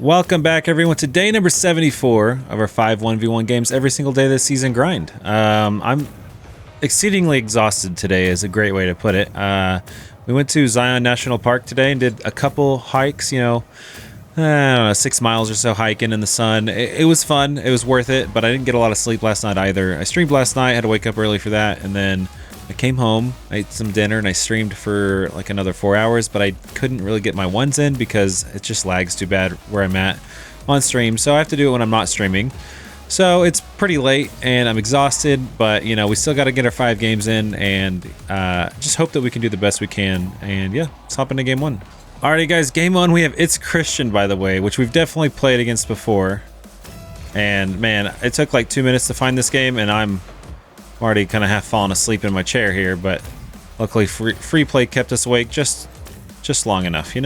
Welcome back, everyone, to day number 74 of our 5-1v1 games every single day this season grind. I'm exceedingly exhausted today is a great way to put it. We went to Zion National Park today and did a couple hikes, I don't know, 6 miles or so hiking in the sun. It was fun. It was worth it, but I didn't get a lot of sleep last night either. I streamed last night, had to wake up early for that, and then I came home, I ate some dinner, and I streamed for like another 4 hours, but I couldn't really get my ones in because it just lags too bad where I'm at on stream, so I have to do it when I'm not streaming. So it's pretty late, and I'm exhausted, but, we still got to get our 5 games in, and just hope that we can do the best we can, and yeah, let's hop into game 1. Alrighty, guys, game 1, we have It's Christian, by the way, which we've definitely played against before, and man, it took like 2 minutes to find this game, and I'm already kind of half falling asleep in my chair here, but luckily free play kept us awake just long enough,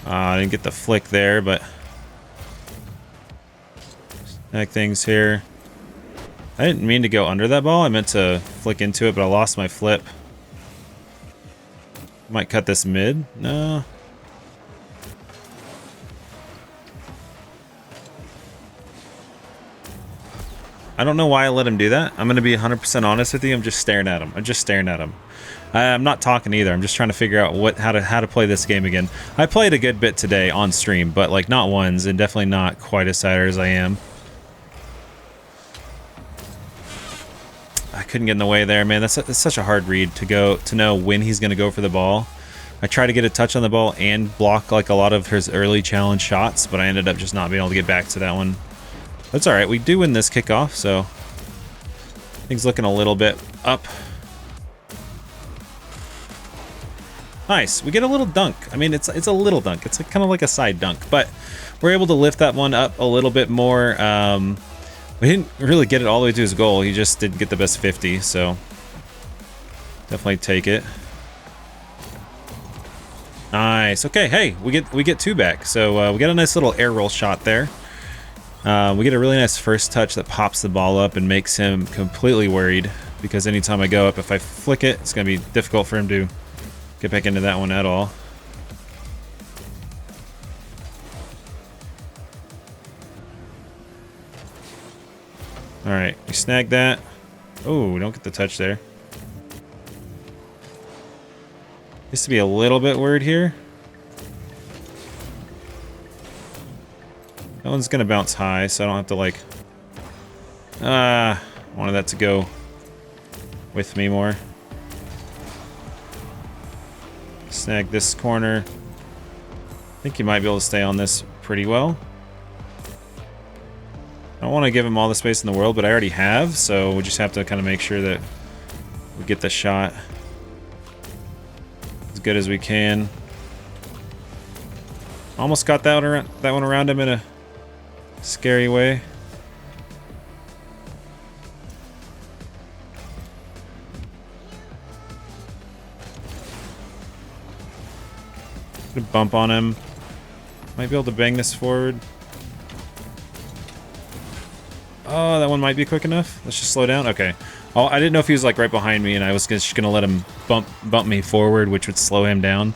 I didn't get the flick there, but snag things here. I didn't mean to go under that ball. I meant to flick into it, but I lost my flip. Might cut this mid. No. I don't know why I let him do that. I'm going to be 100% honest with you. I'm just staring at him. I'm not talking either. I'm just trying to figure out how to play this game again. I played a good bit today on stream, but like not once, and definitely not quite as tired as I am. I couldn't get in the way there, man. That's such a hard read to know when he's going to go for the ball. I tried to get a touch on the ball and block like a lot of his early challenge shots, but I ended up just not being able to get back to that one. That's all right. We do win this kickoff, so things looking a little bit up. Nice. We get a little dunk. I mean, it's a little dunk. It's kind of like a side dunk, but we're able to lift that one up a little bit more. We didn't really get it all the way to his goal. He just didn't get the best 50, so definitely take it. Nice. Okay. Hey, we get 2 back. So we got a nice little air roll shot there. We get a really nice first touch that pops the ball up and makes him completely worried, because anytime I go up, if I flick it, it's going to be difficult for him to get back into that one at all. All right, we snagged that. Oh, we don't get the touch there. Used to be a little bit worried here. That one's gonna bounce high, so I don't have to like... wanted that to go with me more. Snag this corner. I think you might be able to stay on this pretty well. I don't want to give him all the space in the world, but I already have, so we just have to kind of make sure that we get the shot as good as we can. Almost got that one around him in a scary way. Gonna bump on him. Might be able to bang this forward. Oh, that one might be quick enough. Let's just slow down. Okay. Oh, I didn't know if he was like right behind me, and I was just gonna let him bump me forward, which would slow him down.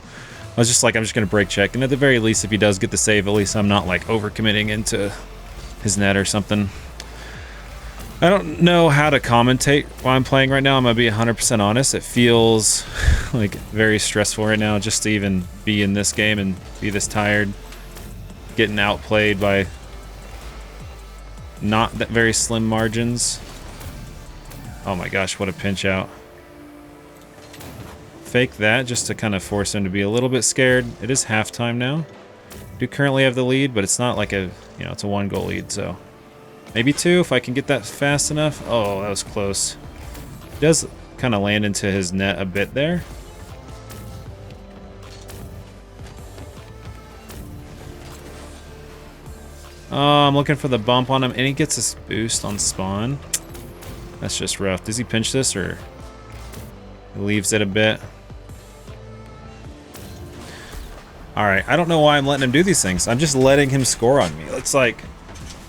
I was just like, I'm just gonna brake check, and at the very least, if he does get the save, at least I'm not like overcommitting into his net or something. I don't know how to commentate while I'm playing right now. I'm gonna be 100% honest. It feels like very stressful right now just to even be in this game and be this tired, getting outplayed by not that very slim margins. Oh my gosh, what a pinch out. Fake that just to kind of force him to be a little bit scared. It is halftime now. Do currently have the lead, but it's not like a, it's a 1-goal lead, so maybe 2 if I can get that fast enough. Oh, that was close. He does kind of land into his net a bit there. Oh, I'm looking for the bump on him, and he gets this boost on spawn. That's just rough. Does he pinch this, or he leaves it a bit? Alright, I don't know why I'm letting him do these things. I'm just letting him score on me. It's like,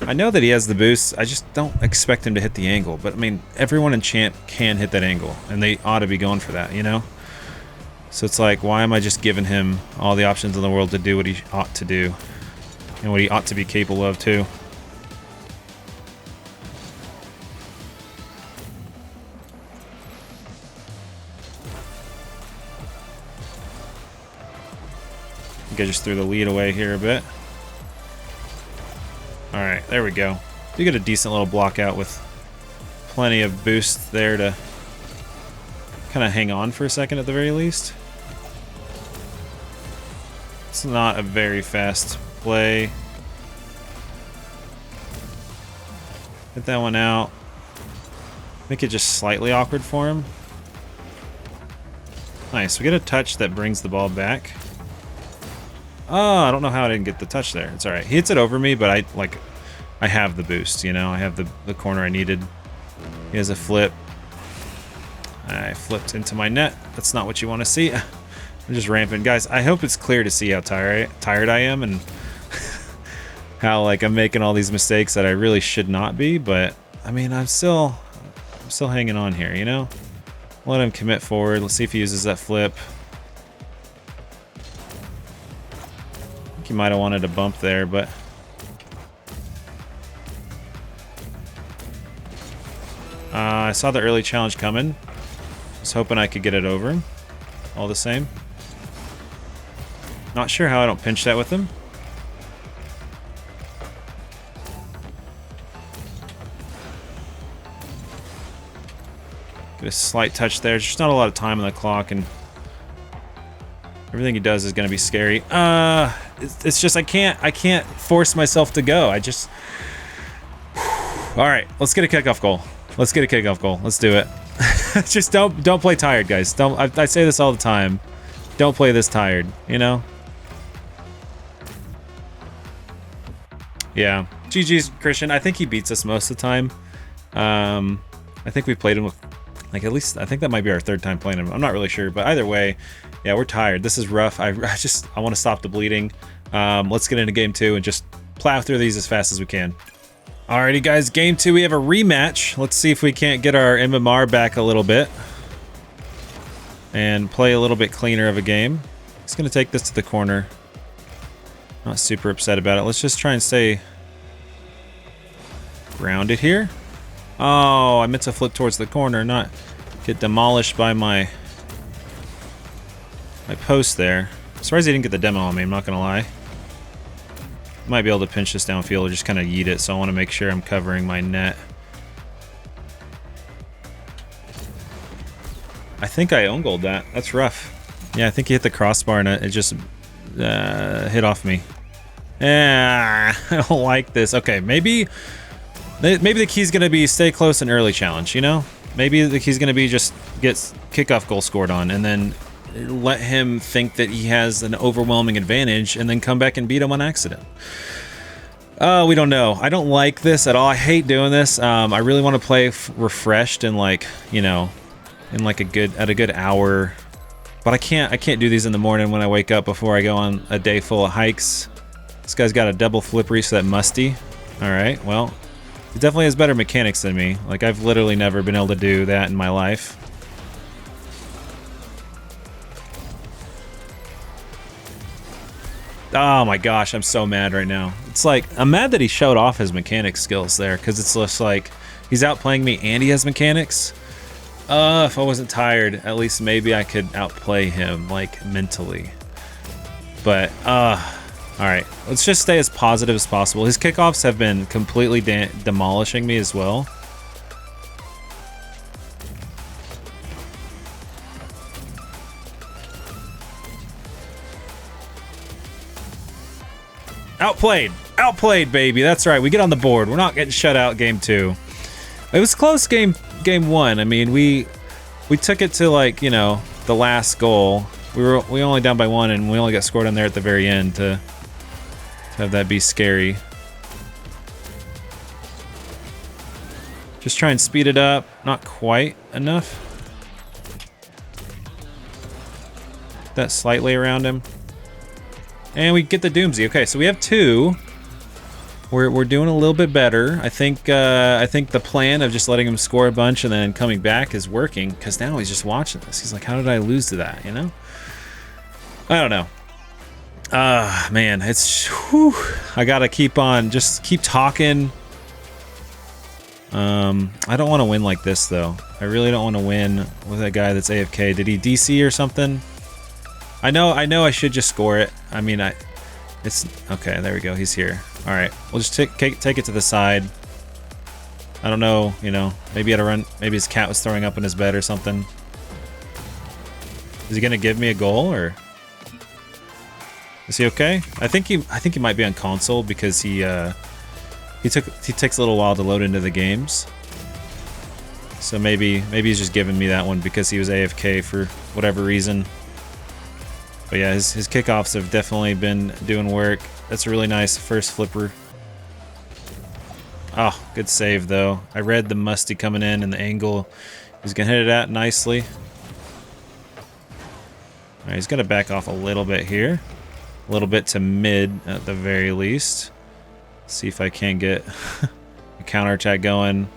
I know that he has the boost. I just don't expect him to hit the angle. But, I mean, everyone in Champ can hit that angle. And they ought to be going for that, So it's like, why am I just giving him all the options in the world to do what he ought to do? And what he ought to be capable of, too. I think I just threw the lead away here a bit. Alright, there we go. You get a decent little block out with plenty of boost there to kind of hang on for a second at the very least. It's not a very fast play. Hit that one out. Make it just slightly awkward for him. Nice. We get a touch that brings the ball back. Oh, I don't know how I didn't get the touch there. It's alright. He hits it over me, but I have the boost, you know? I have the corner I needed. He has a flip. I flipped into my net. That's not what you want to see. I'm just rampant. Guys, I hope it's clear to see how tired I am and how like I'm making all these mistakes that I really should not be, but I mean, I'm still hanging on here, you know? Let him commit forward. Let's see if he uses that flip. I think he might have wanted a bump there, but I saw the early challenge coming. I was hoping I could get it over him. All the same. Not sure how I don't pinch that with him. Get a slight touch there. There's just not a lot of time on the clock, and everything he does is going to be scary. It's just I can't force myself to go. I just. All right, let's get a kickoff goal. Let's get a kickoff goal. Let's do it. Just don't play tired, guys. I say this all the time. Don't play this tired, you know? Yeah. GG's Christian. I think he beats us most of the time. I think we've played him with, like, at least I think that might be our third time playing him. I'm not really sure, but either way, yeah, we're tired. This is rough. I want to stop the bleeding. Let's get into game 2 and just plow through these as fast as we can. Alrighty, guys, game 2, we have a rematch. Let's see if we can't get our MMR back a little bit and play a little bit cleaner of a game. Just gonna take this to the corner. Not super upset about it. Let's just try and stay grounded here. Oh, I meant to flip towards the corner, not get demolished by my post there. I'm surprised he didn't get the demo on me, I'm not gonna lie. Might be able to pinch this downfield or just kind of yeet it, so I want to make sure I'm covering my net. I think I own goaled that. That's rough. Yeah, I think he hit the crossbar and it just hit off me. Yeah, I don't like this. Okay, maybe the key's gonna be stay close and early challenge, you know? Maybe the key's gonna be just get kickoff goal scored on and then let him think that he has an overwhelming advantage and then come back and beat him on accident. We don't know. I don't like this at all. I hate doing this. I really want to play refreshed and, like, you know, in like a good hour, but I can't do these in the morning when I wake up before I go on a day full of hikes. This guy's got a double flip reset musty. All right, well, he definitely has better mechanics than me. Like, I've literally never been able to do that in my life. Oh my gosh, I'm so mad right now. It's like, I'm mad that he showed off his mechanics skills there, because it's just like, he's outplaying me and he has mechanics. If I wasn't tired, at least maybe I could outplay him, like, mentally. But, alright, let's just stay as positive as possible. His kickoffs have been completely demolishing me as well. Outplayed, baby. That's right. We get on the board. We're not getting shut out game 2. It was close game 1. I mean, we took it to, like, you know, the last goal. We only down by 1, and we only got scored on there at the very end to have that be scary. Just try and speed it up. Not quite enough. That slightly around him. And we get the Doomsy. Okay, so we have 2. We're doing a little bit better. I think the plan of just letting him score a bunch and then coming back is working, because now he's just watching this. He's like, how did I lose to that, you know? I don't know. Man, it's whew, I gotta keep talking. I don't want to win like this though. I really don't want to win with a guy that's AFK. Did he DC or something? I know I should just score it. I mean, it's okay. There we go. He's here. All right, we'll just take it to the side. I don't know. You know, maybe he had to run. Maybe his cat was throwing up in his bed or something. Is he gonna give me a goal or? Is he okay? I think he might be on console because he takes a little while to load into the games. So maybe he's just giving me that one because he was AFK for whatever reason. But yeah, his kickoffs have definitely been doing work. That's a really nice first flipper. Oh, good save though. I read the musty coming in and the angle he's gonna hit it at nicely. Alright, he's gonna back off a little bit here. A little bit to mid at the very least. See if I can get a counterattack going.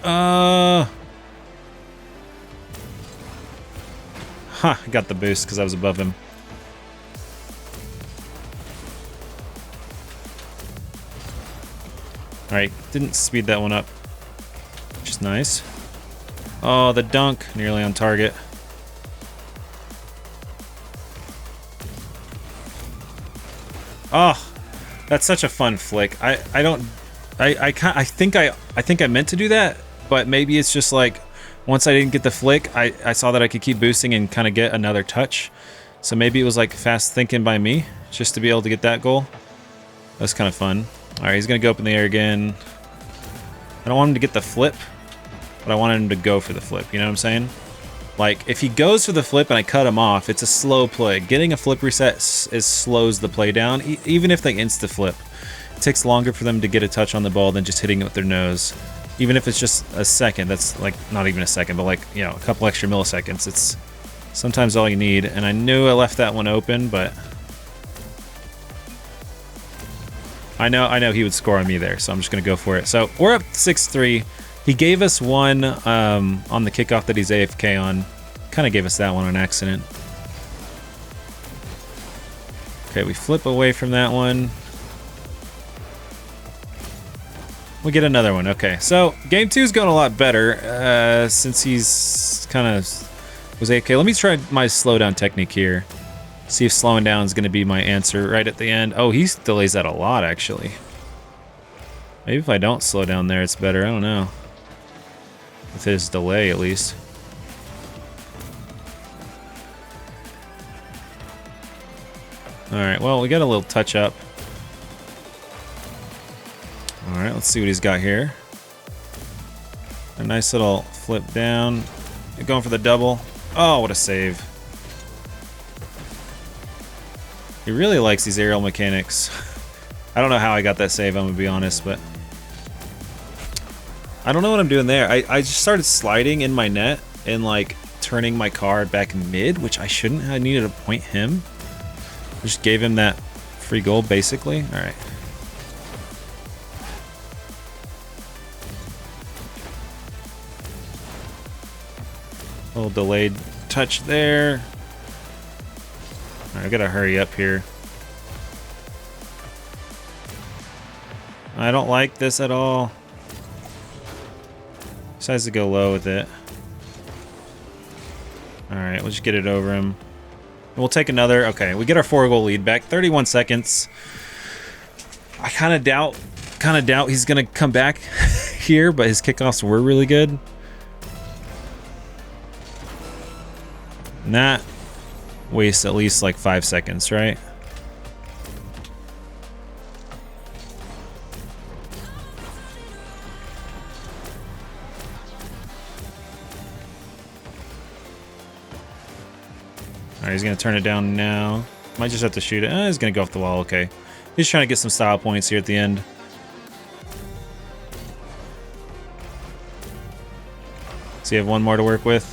Huh, I got the boost because I was above him. Alright, didn't speed that one up. Which is nice. Oh, the dunk, nearly on target. Oh, that's such a fun flick. I think I meant to do that, but maybe it's just like once I didn't get the flick, I saw that I could keep boosting and kind of get another touch. So maybe it was like fast thinking by me just to be able to get that goal. That's kind of fun. All right, he's gonna go up in the air again. I don't want him to get the flip, but I wanted him to go for the flip. You know what I'm saying? Like, if he goes for the flip and I cut him off, it's a slow play. Getting a flip reset slows the play down, even if they insta-flip. It takes longer for them to get a touch on the ball than just hitting it with their nose. Even if it's just a second, that's like, not even a second, but like, you know, a couple extra milliseconds. It's sometimes all you need. And I knew I left that one open, but I know he would score on me there, so I'm just going to go for it. So we're up 6-3. He gave us one on the kickoff that he's AFK on. Kind of gave us that one on accident. Okay, we flip away from that one. We get another one. Okay, so game 2 is going a lot better since he's kind of was AFK. Let me try my slowdown technique here. See if slowing down is going to be my answer right at the end. Oh, he delays that a lot, actually. Maybe if I don't slow down there, it's better. I don't know. With his delay, at least. Alright, well, we got a little touch up. Alright, let's see what he's got here. A nice little flip down. Going for the double. Oh, what a save. He really likes these aerial mechanics. I don't know how I got that save, I'm gonna be honest, but I don't know what I'm doing there. I just started sliding in my net and like turning my card back mid, which I shouldn't. I needed to point him. I just gave him that free goal, basically. All right. A little delayed touch there. All right, I gotta hurry up here. I don't like this at all. Decides to go low with it. Alright, we'll just get it over him. We'll take another. Okay, we get our 4-goal lead back. 31 seconds. I kind of doubt he's gonna come back here, but his kickoffs were really good. And that wastes at least like 5 seconds, right? Alright, he's going to turn it down now. Might just have to shoot it. He's going to go off the wall. Okay. He's trying to get some style points here at the end. So you have one more to work with.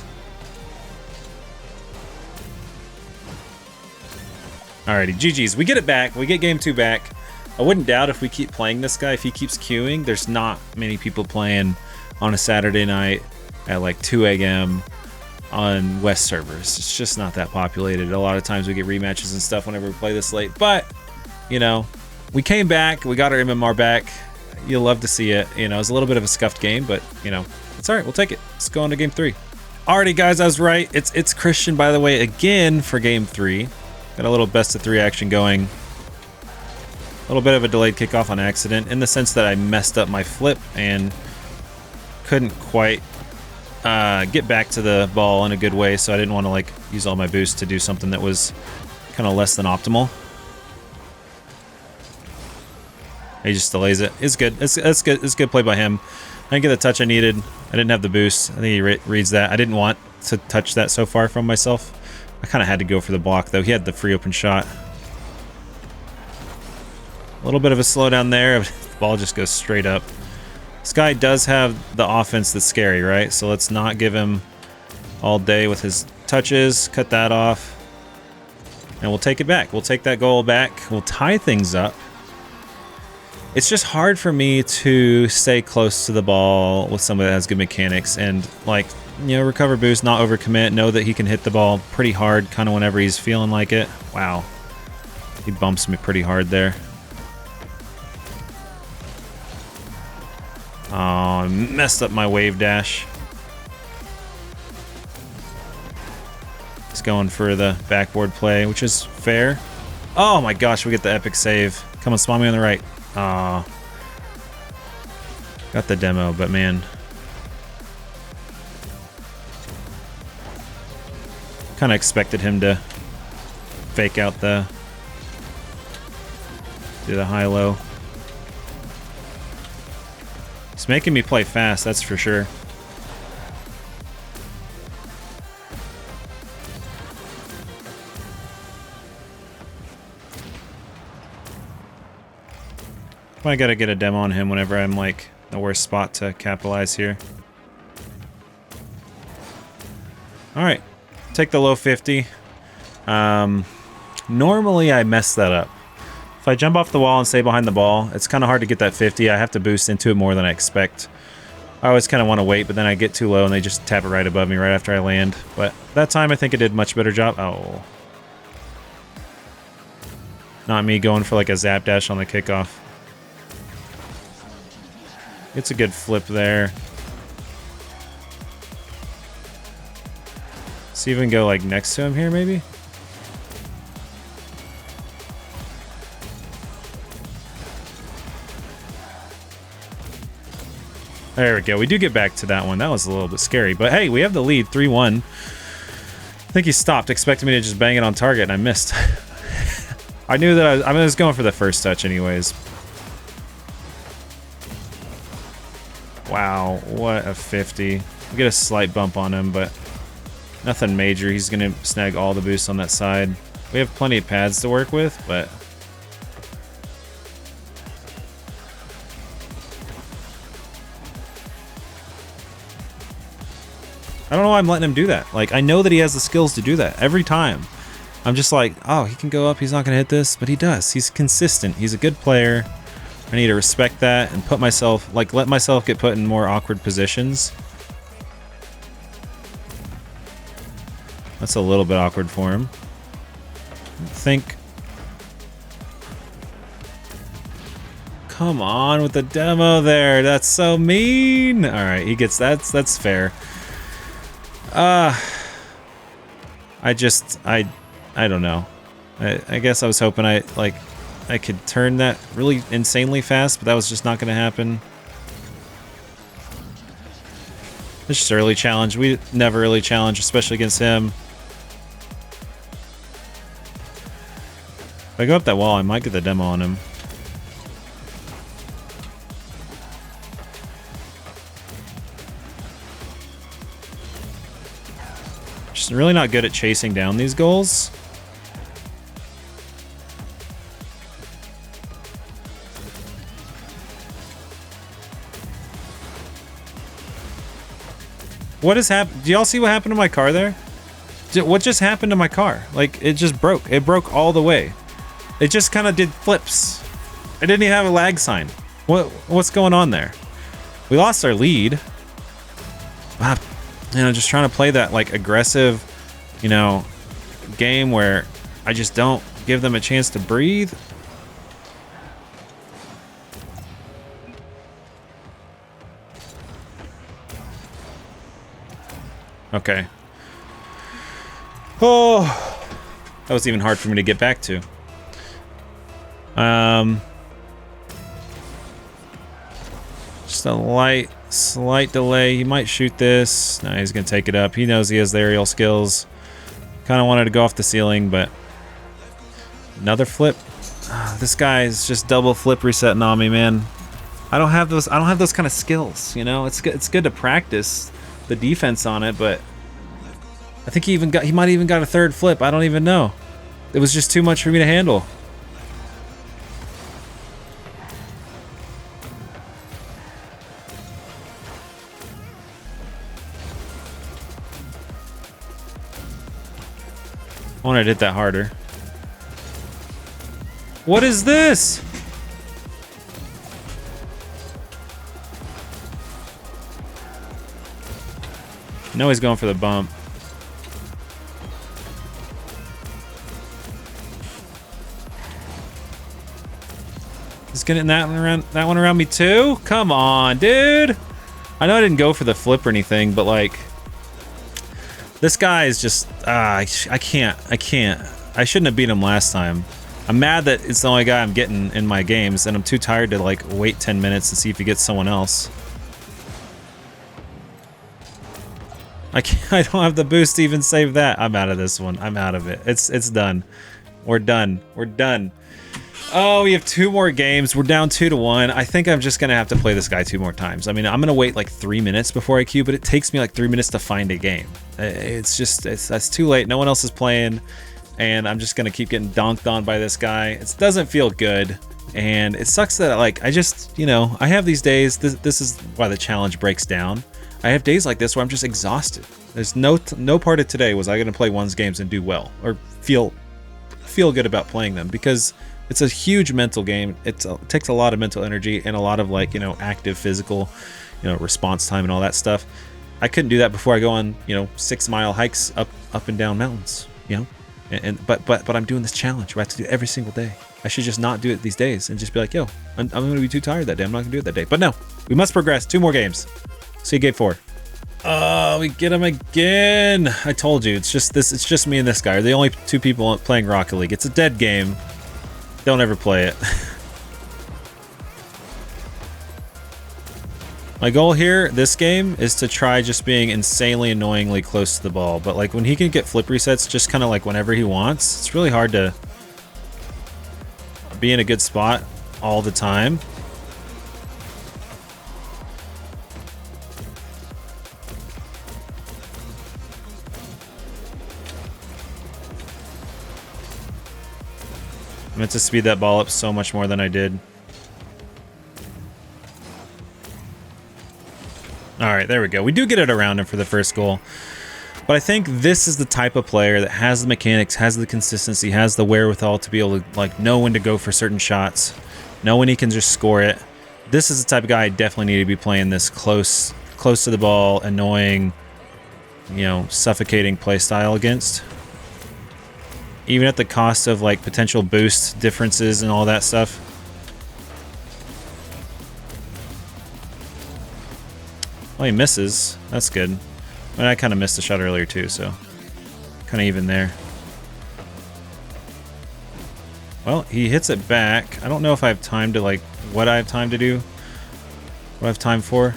Alrighty, GG's. We get it back. We get game 2 back. I wouldn't doubt if we keep playing this guy, if he keeps queuing, there's not many people playing on a Saturday night at like 2 a.m. on West servers. It's just not that populated. A lot of times we get rematches and stuff whenever we play this late. But, you know, we came back. We got our MMR back. You'll love to see it. You know, it was a little bit of a scuffed game, but, you know, it's all right. We'll take it. Let's go on to game 3. Alrighty, guys, I was right. It's Christian, by the way, again for game 3. Got a little best of 3 action going. A little bit of a delayed kickoff on accident in the sense that I messed up my flip and couldn't quite get back to the ball in a good way, so I didn't want to like use all my boost to do something that was kind of less than optimal. He just delays it. It's good. It's good. It's good play by him. I didn't get the touch I needed. I didn't have the boost. I think he reads that. I didn't want to touch that so far from myself. I kind of had to go for the block though. He had the free open shot. A little bit of a slowdown there. The ball just goes straight up. This guy does have the offense that's scary, right? So let's not give him all day with his touches. Cut that off. And we'll take it back. We'll take that goal back. We'll tie things up. It's just hard for me to stay close to the ball with somebody that has good mechanics and, like, you know, recover boost, not overcommit, know that he can hit the ball pretty hard kind of whenever he's feeling like it. Wow. He bumps me pretty hard there. Oh, I messed up my wave dash. He's going for the backboard play, which is fair. Oh my gosh, we get the epic save. Come on, spawn me on the right. Aw. Got the demo, but man. Kind of expected him to fake out do the high-low. It's making me play fast, that's for sure. I gotta get a demo on him whenever I'm like the worst spot to capitalize here. Alright, take the low 50. Normally I mess that up. If I jump off the wall and stay behind the ball, it's kind of hard to get that 50. I have to boost into it more than I expect. I always kind of want to wait, but then I get too low and they just tap it right above me right after I land. But that time I think I did a much better job. Oh. Not me going for like a zap dash on the kickoff. It's a good flip there. See if we can go like next to him here maybe? There we go. We do get back to that one. That was a little bit scary. But hey, we have the lead, 3-1. I think he stopped, expecting me to just bang it on target, and I missed. I knew that I was going for the first touch anyways. Wow, what a 50. We get a slight bump on him, but nothing major. He's going to snag all the boosts on that side. We have plenty of pads to work with, but... I don't know why I'm letting him do that. Like, I know that he has the skills to do that every time. I'm just like, oh, he can go up, he's not going to hit this, but he does. He's consistent. He's a good player. I need to respect that and put myself, like, let myself get put in more awkward positions. That's a little bit awkward for him. I think. Come on with the demo there. That's so mean. All right, he gets that's fair. I don't know. I guess I was hoping I could turn that really insanely fast, but that was just not going to happen. It's just early challenge. We never really challenge, especially against him. If I go up that wall, I might get the demo on him. Just really not good at chasing down these goals. What has happened? Do y'all see what happened to my car there? What just happened to my car? Like, it just broke. It broke all the way. It just kind of did flips. I didn't even have a lag sign. What's going on there? We lost our lead. Wow. You know, just trying to play that like aggressive, you know, game where I just don't give them a chance to breathe. Okay. Oh, that was even hard for me to get back to. Just a slight delay. He might shoot this. No, he's gonna take it up. He knows he has the aerial skills. Kind of wanted to go off the ceiling, but another flip. This guy is just double flip resetting on me, man. I don't have those kind of skills, you know. It's good to practice the defense on it, but I think he might even got a third flip. I don't even know. It was just too much for me to handle. I wanted to hit that harder. What is this? No, he's going for the bump. He's getting that one around me too? Come on, dude. I know I didn't go for the flip or anything, but like this guy is just I can't. I shouldn't have beat him last time. I'm mad that it's the only guy I'm getting in my games, and I'm too tired to like wait 10 minutes to see if he gets someone else. I don't have the boost to even save that. I'm out of this one. I'm out of it. It's done. We're done. We're done. Oh, we have 2 more games. We're down 2-1. I think I'm just gonna have to play this guy 2 more times. I mean, I'm gonna wait like 3 minutes before I queue, but it takes me like 3 minutes to find a game. That's too late. No one else is playing, and I'm just gonna keep getting donked on by this guy. It doesn't feel good, and it sucks that like I just, you know, I have these days. This is why the challenge breaks down. I have days like this where I'm just exhausted. There's no part of today was I gonna play one's games and do well or feel good about playing them, because it's a huge mental game. It takes a lot of mental energy and a lot of like, you know, active physical, you know, response time and all that stuff. I couldn't do that before I go on, you know, 6-mile hikes up and down mountains, you know. But I'm doing this challenge where I have to do it every single day. I should just not do it these days and just be like, yo, I'm gonna be too tired that day. I'm not gonna do it that day. But no, we must progress. 2 more games. See you game 4. Oh, we get him again. I told you, it's just me and this guy are the only 2 people playing Rocket League. It's a dead game. Don't ever play it. My goal here, this game, is to try just being insanely annoyingly close to the ball. But like when he can get flip resets just kind of like whenever he wants, it's really hard to be in a good spot all the time. I meant to speed that ball up so much more than I did. Alright, there we go. We do get it around him for the first goal. But I think this is the type of player that has the mechanics, has the consistency, has the wherewithal to be able to like know when to go for certain shots, know when he can just score it. This is the type of guy I definitely need to be playing this close to the ball, annoying, you know, suffocating play style against. Even at the cost of like potential boost differences and all that stuff. Well, he misses. That's good. I mean, I kind of missed a shot earlier too, so kind of even there. Well, he hits it back. I don't know if I have time to like what I have time to do. What I have time for.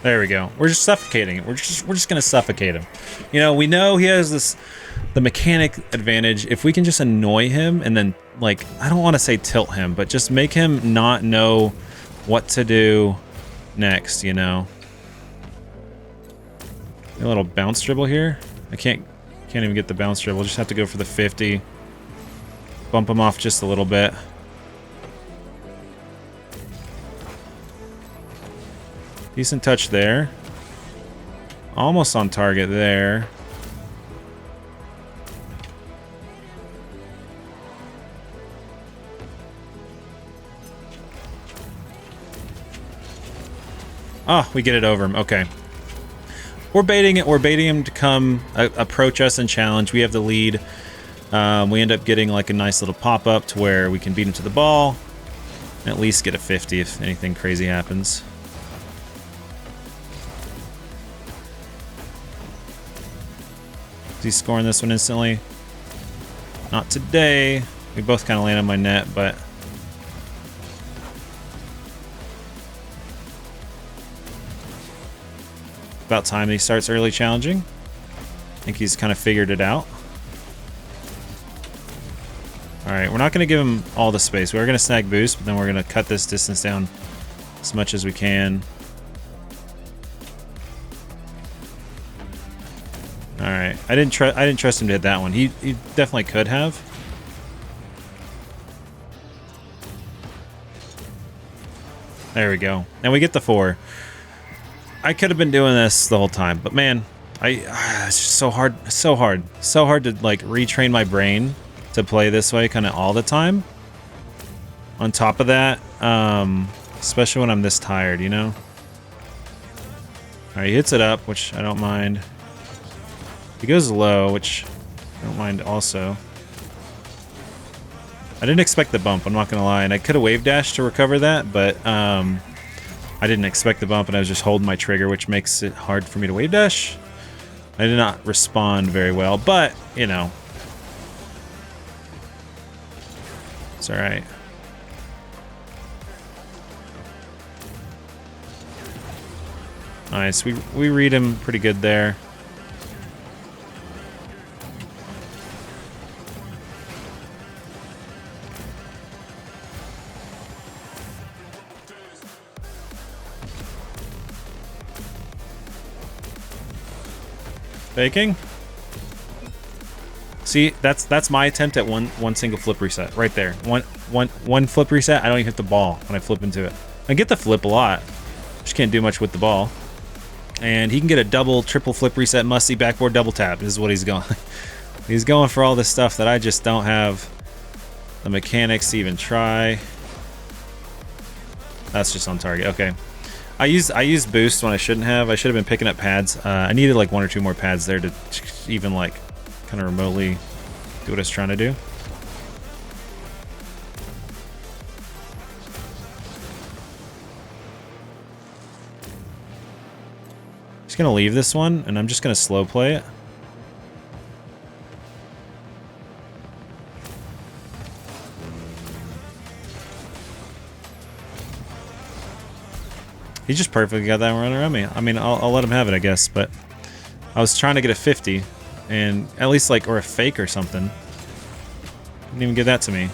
There we go. We're just suffocating it. We're just gonna suffocate him. You know, we know he has the mechanic advantage. If we can just annoy him and then, like, I don't want to say tilt him, but just make him not know what to do next, you know. A little bounce dribble here. I can't even get the bounce dribble. Just have to go for the 50. Bump him off just a little bit. Decent touch there. Almost on target there. Oh, we get it over him. Okay. We're baiting it. We're baiting him to come approach us and challenge. We have the lead. We end up getting like a nice little pop-up to where we can beat him to the ball. And at least get a 50 if anything crazy happens. Is he scoring this one instantly? Not today. We both kind of land on my net, but... about time he starts early challenging. I think he's kind of figured it out. Alright, we're not going to give him all the space. We're going to snag boost, but then we're going to cut this distance down as much as we can. Alright, I didn't trust him to hit that one. He definitely could have. There we go. And we get the 4. I could have been doing this the whole time, but man, it's just so hard to like retrain my brain to play this way kind of all the time. On top of that, especially when I'm this tired, you know? Alright, he hits it up, which I don't mind. He goes low, which I don't mind also. I didn't expect the bump, I'm not gonna lie, and I could have wave dashed to recover that, but I didn't expect the bump and I was just holding my trigger, which makes it hard for me to wave dash. I did not respond very well, but, you know. It's alright. Nice, we read him pretty good there. Faking. See, that's my attempt at one single flip reset right there. One flip reset. I don't even hit the ball when I flip into it. I get the flip a lot. Just can't do much with the ball. And he can get a double, triple flip reset, musty backboard double tap. This is what he's going. He's going for all this stuff that I just don't have the mechanics to even try. That's just on target. Okay. I used boost when I shouldn't have. I should have been picking up pads. I needed like 1 or 2 more pads there to even like kind of remotely do what I was trying to do. Just gonna leave this one and I'm just gonna slow play it. He just perfectly got that run around me. I mean, I'll let him have it, I guess, but I was trying to get a 50 and at least like, or a fake or something. Didn't even give that to me.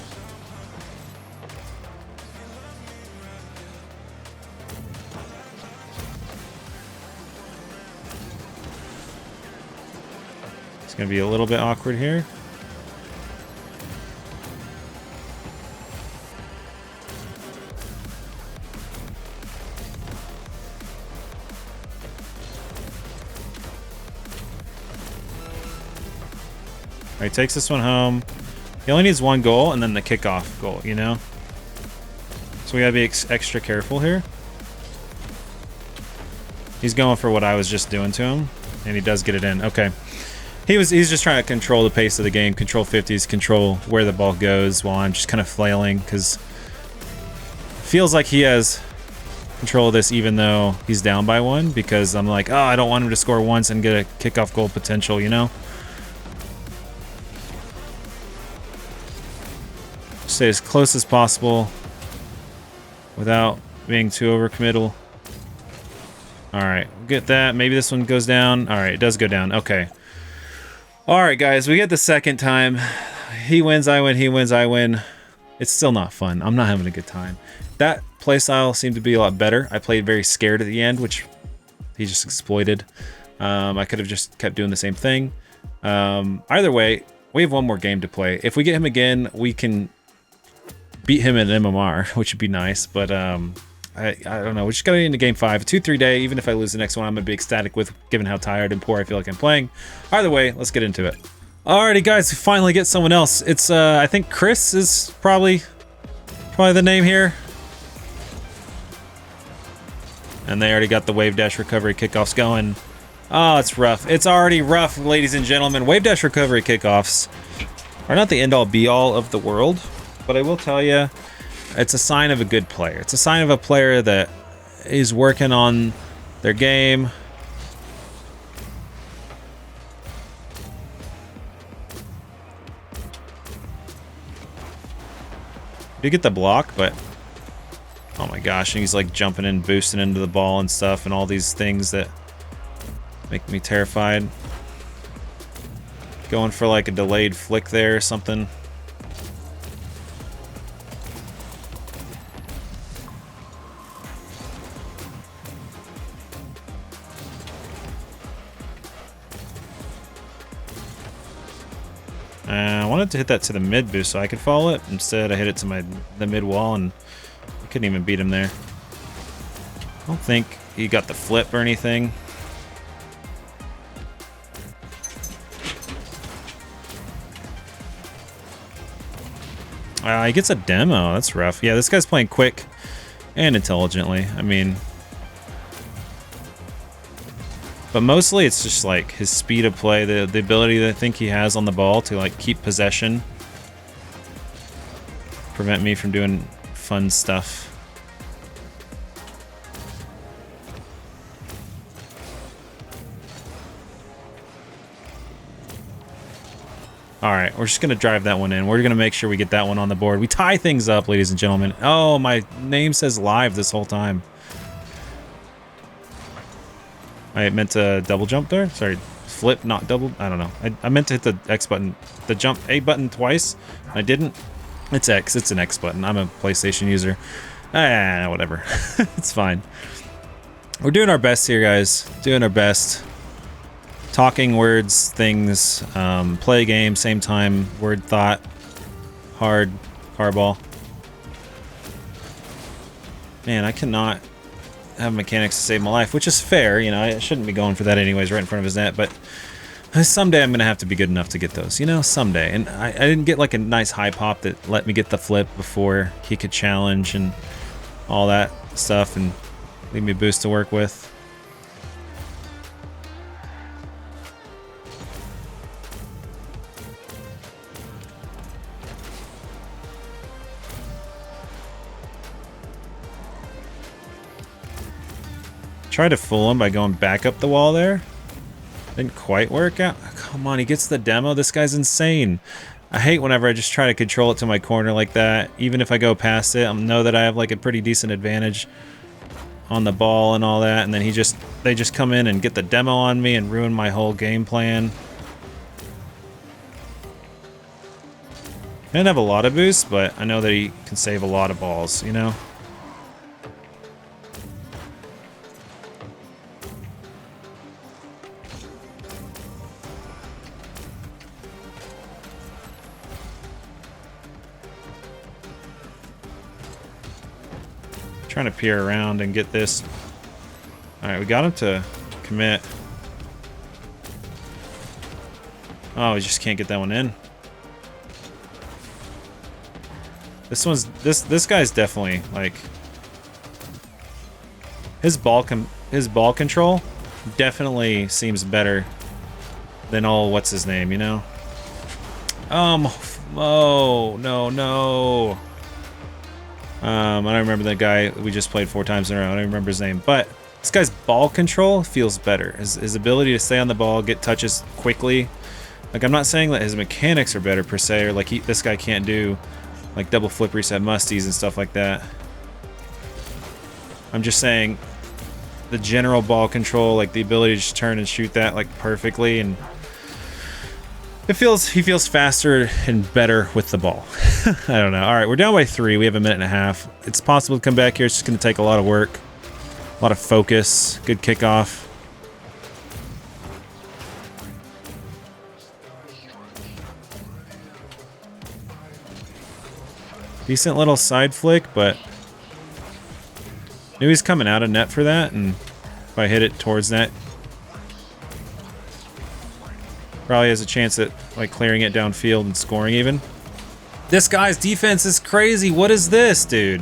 It's gonna be a little bit awkward here. He takes this one home. He only needs 1 goal and then the kickoff goal, you know? So we gotta be extra careful here. He's going for what I was just doing to him, and he does get it in. Okay. He's just trying to control the pace of the game, control 50s, control where the ball goes while I'm just kind of flailing, because it feels like he has control of this even though he's down by 1, because I'm like, oh, I don't want him to score once and get a kickoff goal potential, you know? Stay as close as possible without being too overcommittal. Alright, get that. Maybe this one goes down. Alright, it does go down. Okay. Alright, guys, we get the second time. He wins, I win, he wins, I win. It's still not fun. I'm not having a good time. That playstyle seemed to be a lot better. I played very scared at the end, which he just exploited. I could have just kept doing the same thing. Either way, we have 1 more game to play. If we get him again, we can beat him in MMR, which would be nice, but I don't know. We just got to get into game 5. 2-3 day. Even if I lose the next one, I'm going to be ecstatic with, given how tired and poor I feel like I'm playing. Either way, let's get into it. Alrighty, guys. We finally get someone else. It's, I think Chris is probably the name here. And they already got the wave dash recovery kickoffs going. Oh, it's rough. It's already rough, ladies and gentlemen. Wave dash recovery kickoffs are not the end-all be-all of the world, but I will tell you, it's a sign of a good player. It's a sign of a player that is working on their game. You get the block, but oh my gosh, and he's like jumping and boosting into the ball and stuff and all these things that make me terrified. Going for like a delayed flick there or something. I wanted to hit that to the mid boost so I could follow it. Instead, I hit it to the mid wall and I couldn't even beat him there. I don't think he got the flip or anything. He gets a demo. That's rough. Yeah, this guy's playing quick and intelligently. I mean, but mostly it's just like his speed of play, the ability that I think he has on the ball to like keep possession, prevent me from doing fun stuff. All right, we're just going to drive that one in. We're going to make sure we get that one on the board. We tie things up, ladies and gentlemen. Oh, my name says live this whole time. I meant to double jump there. Sorry, flip, not double. I don't know. I meant to hit the X button, the jump A button twice. I didn't. It's X. It's an X button. I'm a PlayStation user. Whatever. It's fine. We're doing our best here, guys. Doing our best. Talking words, things, play game, same time, word, thought, hard, ball. Man, I cannot have mechanics to save my life, which is fair, you know, I shouldn't be going for that anyways right in front of his net, but someday I'm going to have to be good enough to get those, you know, someday. And I didn't get like a nice high pop that let me get the flip before he could challenge and all that stuff and leave me a boost to work with. Tried to fool him by going back up the wall there. Didn't quite work out. Come on, he gets the demo. This guy's insane. I hate whenever I just try to control it to my corner like that. Even if I go past it, I know that I have like a pretty decent advantage on the ball and all that. And then they just come in and get the demo on me and ruin my whole game plan. I didn't have a lot of boosts, but I know that he can save a lot of balls, you know? Trying to peer around and get this. All right, we got him to commit. Oh, we just can't get that one in. This guy's definitely like his ball control definitely seems better than all what's his name, you know? Oh no. I don't remember that guy we just played 4 times in a row. I don't remember his name, but this guy's ball control feels better. His ability to stay on the ball, get touches quickly. Like, I'm not saying that his mechanics are better per se, or like this guy can't do like double flip reset musties and stuff like that. I'm just saying the general ball control, like the ability to just turn and shoot that like perfectly, and he feels faster and better with the ball. I don't know. All right, we're down by 3. We have a minute and a half. It's possible to come back here. It's just going to take a lot of work, a lot of focus. Good kickoff. Decent little side flick, but Knew he's coming out of net for that, and if I hit it towards net, probably has a chance at like clearing it downfield and scoring even. This guy's defense is crazy. What is this, dude?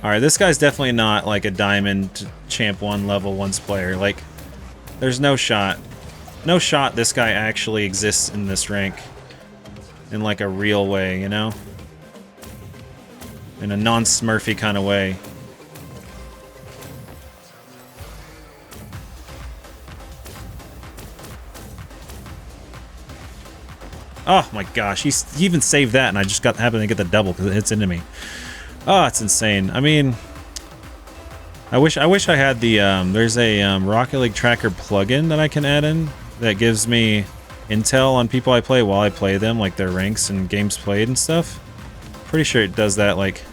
All right, this guy's definitely not like a diamond champ 1 level 1s player. Like, there's no shot. No shot this guy actually exists in this rank in like a real way, you know? In a non-smurfy kind of way. Oh my gosh, he even saved that, and I just happened to get the double because it hits into me. Oh, it's insane. I mean, I wish I had the there's a Rocket League Tracker plugin that I can add in that gives me intel on people I play while I play them, like their ranks and games played and stuff. Pretty sure it does that. Like,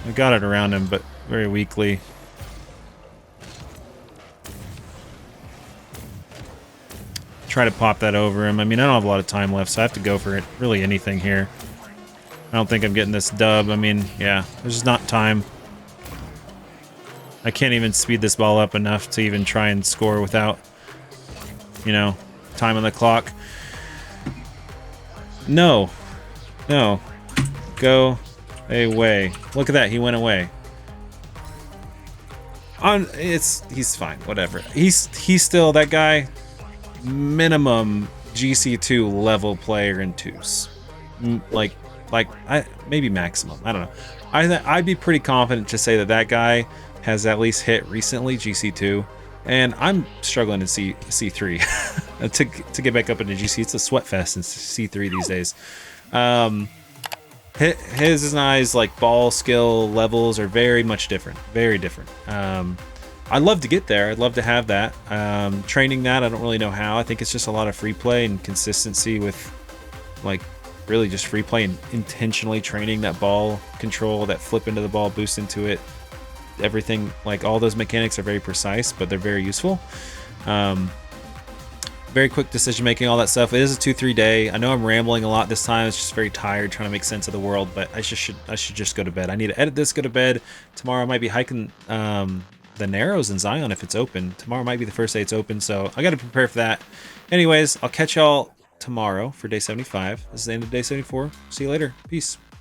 I got it around him, but very weakly. Try to pop that over him. I mean, I don't have a lot of time left, so I have to go for it. Really anything here. I don't think I'm getting this dub. I mean, yeah, there's just not time. I can't even speed this ball up enough to even try and score without, you know, time on the clock. No. No. Go away. Look at that. He went away. He's fine. Whatever. He's still that guy. Minimum GC2 level player in 2s. Maybe maximum. I don't know. I'd be pretty confident to say that guy has at least hit recently GC2, and I'm struggling to see C3 to get back up into GC. It's a sweat fest in C3 these days. His and I's like ball skill levels are very much different, very different. I'd love to get there. I'd love to have that. Training that, I don't really know how. I think it's just a lot of free play and consistency with, like, really just free play and intentionally training that ball control, that flip into the ball, boost into it. Everything, like, all those mechanics are very precise, but they're very useful. Very quick decision making, all that stuff. It is a 2-3 day. I know I'm rambling a lot this time. It's just very tired trying to make sense of the world, but I should just go to bed. I need to edit this, go to bed. Tomorrow I might be hiking the Narrows in Zion if it's open. Tomorrow might be the first day it's open, so I got to prepare for that. Anyways, I'll catch y'all tomorrow for day 75. This is the end of day 74. See you later. Peace.